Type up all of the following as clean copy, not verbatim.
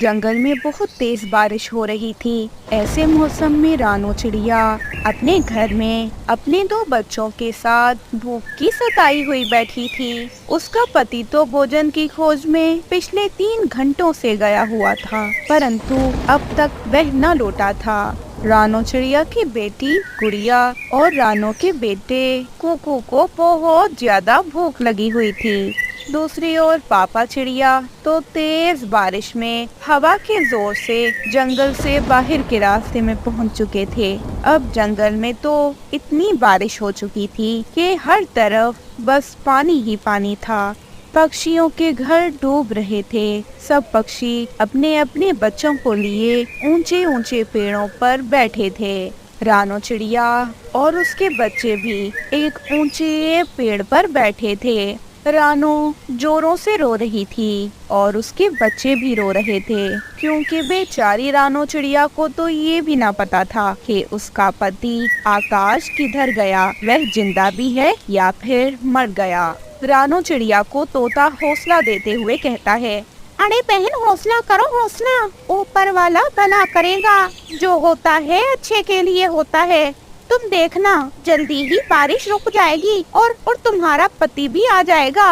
जंगल में बहुत तेज बारिश हो रही थी। ऐसे मौसम में रानो चिड़िया अपने घर में अपने दो बच्चों के साथ भूख की सताई हुई बैठी थी। उसका पति तो भोजन की खोज में पिछले 3 घंटों से गया हुआ था, परंतु अब तक वह न लौटा था। रानो चिड़िया की बेटी गुड़िया और रानो के बेटे कुकू को बहुत ज्यादा भूख लगी हुई थी। दूसरी ओर पापा चिड़िया तो तेज बारिश में हवा के जोर से जंगल से बाहर के रास्ते में पहुंच चुके थे। अब जंगल में तो इतनी बारिश हो चुकी थी कि हर तरफ बस पानी ही पानी था। पक्षियों के घर डूब रहे थे। सब पक्षी अपने अपने बच्चों को लिए ऊंचे ऊंचे पेड़ों पर बैठे थे। रानो चिड़िया और उसके बच्चे भी एक ऊंचे पेड़ पर बैठे थे। रानो जोरों से रो रही थी और उसके बच्चे भी रो रहे थे, क्योंकि बेचारी रानो चिड़िया को तो ये भी ना पता था कि उसका पति आकाश किधर गया, वह जिंदा भी है या फिर मर गया। रानो चिड़िया को तोता हौसला देते हुए कहता है, अरे बहन हौसला करो हौसला, ऊपर वाला भला करेगा, जो होता है अच्छे के लिए होता है। तुम देखना जल्दी ही बारिश रुक जाएगी और तुम्हारा पति भी आ जाएगा।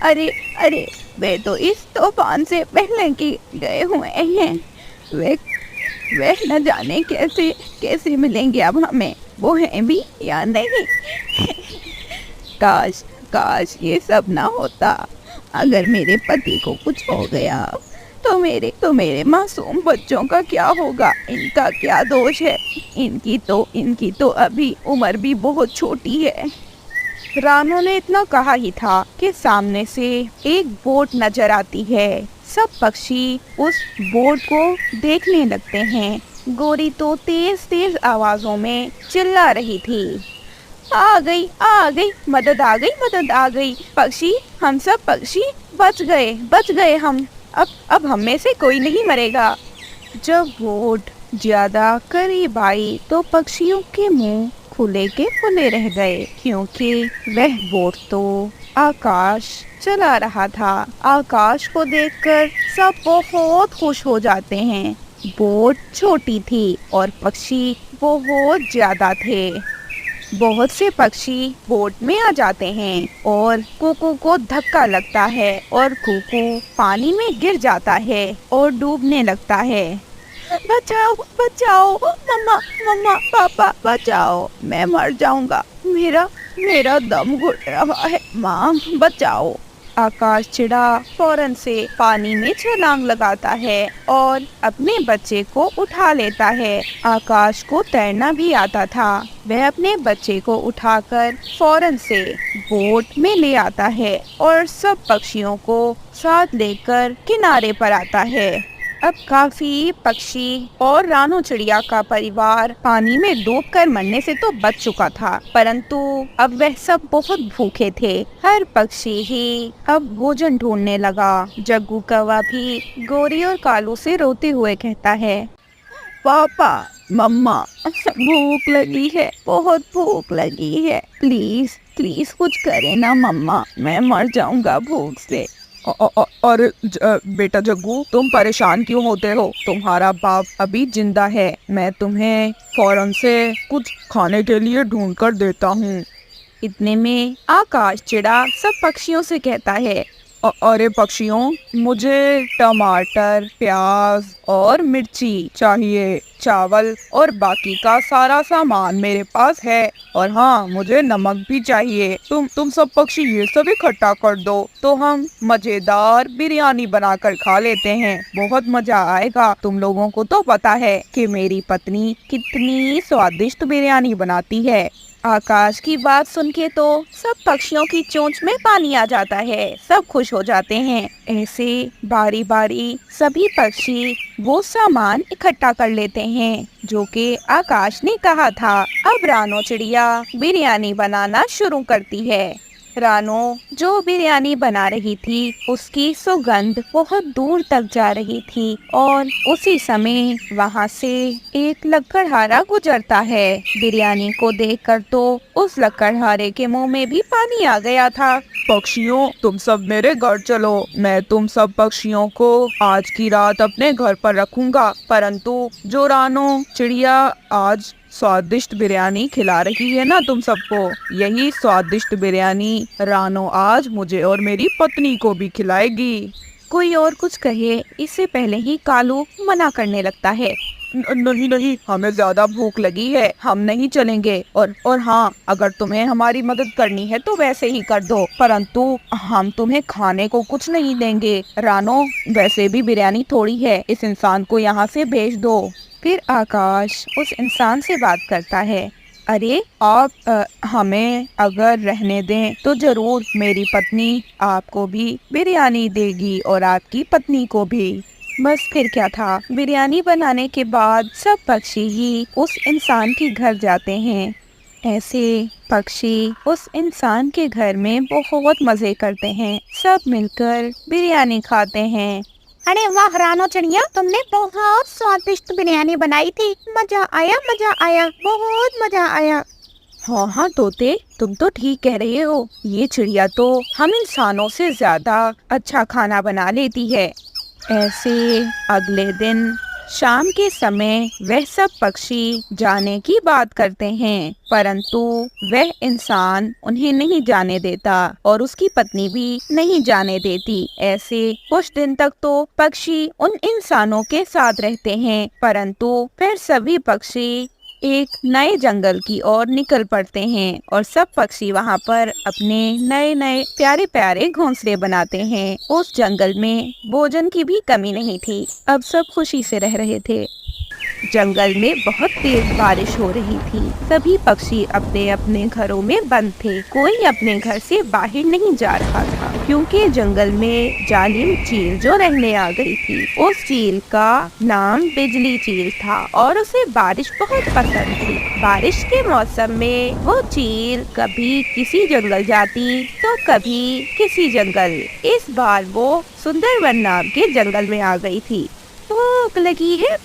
अरे अरे वे तो इस तूफान से पहले की गए हुए हैं। वे न जाने कैसे कैसे मिलेंगे अब हमें, वो हैं भी या नहीं। काश काश ये सब ना होता। अगर मेरे पति को कुछ हो गया तो मेरे मासूम बच्चों का क्या होगा? इनका क्या दोष है? इनकी तो अभी उम्र भी बहुत छोटी है। रानो ने इतना कहा ही था कि सामने से एक बोट नजर आती है। सब पक्षी उस बोट को देखने लगते हैं। गोरी तो तेज तेज आवाजों में चिल्ला रही थी, आ गई, मदद आ गई, मदद आ गई। पक्षी, हम सब पक्षी बच गए हम। अब हम में से कोई नहीं मरेगा। जब बोट ज्यादा करीब आई तो पक्षियों के मुंह खुले के खुले रह गए, क्योंकि वह बोट तो आकाश चला रहा था। आकाश को देखकर सब बहुत खुश हो जाते हैं। बोट छोटी थी और पक्षी बहुत ज्यादा थे। बहुत से पक्षी बोट में आ जाते हैं और कुकू को धक्का लगता है और कुकू पानी में गिर जाता है और डूबने लगता है। बचाओ बचाओ, मम्मा मम्मा पापा बचाओ, मैं मर जाऊंगा, मेरा दम घुट रहा है, माँ बचाओ। आकाश चिड़ा फौरन से पानी में छलांग लगाता है और अपने बच्चे को उठा लेता है। आकाश को तैरना भी आता था। वह अपने बच्चे को उठाकर फौरन से बोट में ले आता है और सब पक्षियों को साथ लेकर किनारे पर आता है। अब काफी पक्षी और रानो चिड़िया का परिवार पानी में डूबकर मरने से तो बच चुका था, परंतु अब वह सब बहुत भूखे थे। हर पक्षी ही अब भोजन ढूंढने लगा। जग्गू कौवा भी गोरी और कालू से रोते हुए कहता है, पापा मम्मा भूख लगी है, बहुत भूख लगी है, प्लीज प्लीज कुछ करे ना मम्मा, मैं मर जाऊंगा भूख से। और बेटा जग्गू, तुम परेशान क्यों होते हो? तुम्हारा बाप अभी जिंदा है। मैं तुम्हें फौरन से कुछ खाने के लिए ढूंढ कर देता हूँ। इतने में आकाश चिड़ा सब पक्षियों से कहता है, अरे पक्षियों, मुझे टमाटर, प्याज और मिर्ची चाहिए। चावल और बाकी का सारा सामान मेरे पास है। और हाँ, मुझे नमक भी चाहिए। तुम सब पक्षी ये सब इकट्ठा कर दो तो हम मजेदार बिरयानी बनाकर खा लेते हैं। बहुत मजा आएगा। तुम लोगों को तो पता है कि मेरी पत्नी कितनी स्वादिष्ट बिरयानी बनाती है। आकाश की बात सुन के तो सब पक्षियों की चोंच में पानी आ जाता है। सब खुश हो जाते हैं। ऐसे बारी बारी सभी पक्षी वो सामान इकट्ठा कर लेते हैं जो कि आकाश ने कहा था। अब रानो चिड़िया बिरयानी बनाना शुरू करती है। रानो जो बिरयानी बना रही थी उसकी सुगंध बहुत दूर तक जा रही थी और उसी समय वहां से एक लकड़हारा गुजरता है। बिरयानी को देखकर तो उस लकड़हारे के मुंह में भी पानी आ गया था। पक्षियों, तुम सब मेरे घर चलो। मैं तुम सब पक्षियों को आज की रात अपने घर पर रखूंगा, परंतु जो रानो चिड़िया आज स्वादिष्ट बिरयानी खिला रही है ना तुम सबको, यही स्वादिष्ट बिरयानी रानो आज मुझे और मेरी पत्नी को भी खिलाएगी। कोई और कुछ कहे इससे पहले ही कालू मना करने लगता है। नहीं नहीं, हमें ज्यादा भूख लगी है, हम नहीं चलेंगे। और हाँ, अगर तुम्हें हमारी मदद करनी है तो वैसे ही कर दो, परंतु हम तुम्हें खाने को कुछ नहीं देंगे। रानो, वैसे भी बिरयानी थोड़ी है, इस इंसान को यहाँ से भेज दो। फिर आकाश उस इंसान से बात करता है। अरे आप हमें अगर रहने दें तो जरूर, मेरी पत्नी आपको भी बिरयानी देगी और आपकी पत्नी को भी। बस फिर क्या था, बिरयानी बनाने के बाद सब पक्षी ही उस इंसान के घर जाते हैं। ऐसे पक्षी उस इंसान के घर में बहुत मजे करते हैं, सब मिलकर बिरयानी खाते हैं। अरे वाह रानो चिड़िया, तुमने बहुत स्वादिष्ट बिरयानी बनाई थी। मजा आया, बहुत मजा आया। हाँ हाँ तोते, तुम तो ठीक कह रहे हो, ये चिड़िया तो हम इंसानों से ज्यादा अच्छा खाना बना लेती है। ऐसे अगले दिन शाम के समय वह सब पक्षी जाने की बात करते हैं, परंतु वह इंसान उन्हें नहीं जाने देता और उसकी पत्नी भी नहीं जाने देती। ऐसे कुछ दिन तक तो पक्षी उन इंसानों के साथ रहते हैं, परंतु फिर सभी पक्षी एक नए जंगल की ओर निकल पड़ते हैं और सब पक्षी वहाँ पर अपने नए नए प्यारे प्यारे घोंसले बनाते हैं। उस जंगल में भोजन की भी कमी नहीं थी, अब सब खुशी से रह रहे थे। जंगल में बहुत तेज बारिश हो रही थी, सभी पक्षी अपने अपने घरों में बंद थे, कोई अपने घर से बाहर नहीं जा रहा था, क्योंकि जंगल में जालिम चील जो रहने आ गई थी। उस चील का नाम बिजली चील था और उसे बारिश बहुत पसंद थी। बारिश के मौसम में वो चील कभी किसी जंगल जाती तो कभी किसी जंगल। इस बार वो सुंदरवन नाम के जंगल में आ गई थी। भूख लगी है,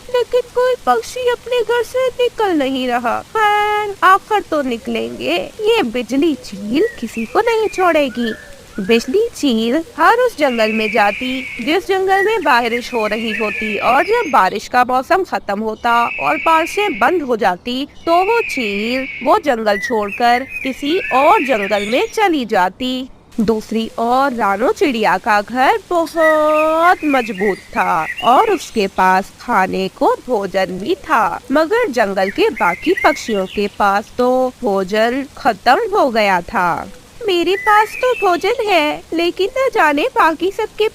लेकिन कोई पक्षी अपने घर से निकल नहीं रहा। खैर आखिर तो निकलेंगे, ये बिजली चील किसी को नहीं छोड़ेगी। बिजली चील हर उस जंगल में जाती जिस जंगल में बारिश हो रही होती, और जब बारिश का मौसम खत्म होता और बारिशें बंद हो जाती तो वो चील वो जंगल छोड़कर किसी और जंगल में चली जाती। दूसरी ओर रानो चिड़िया का घर बहुत मजबूत था और उसके पास खाने को भोजन भी था, मगर जंगल के बाकी पक्षियों के पास तो भोजन खत्म हो गया था। मेरे पास तो भोजन है, लेकिन न जाने बाकी सबके पास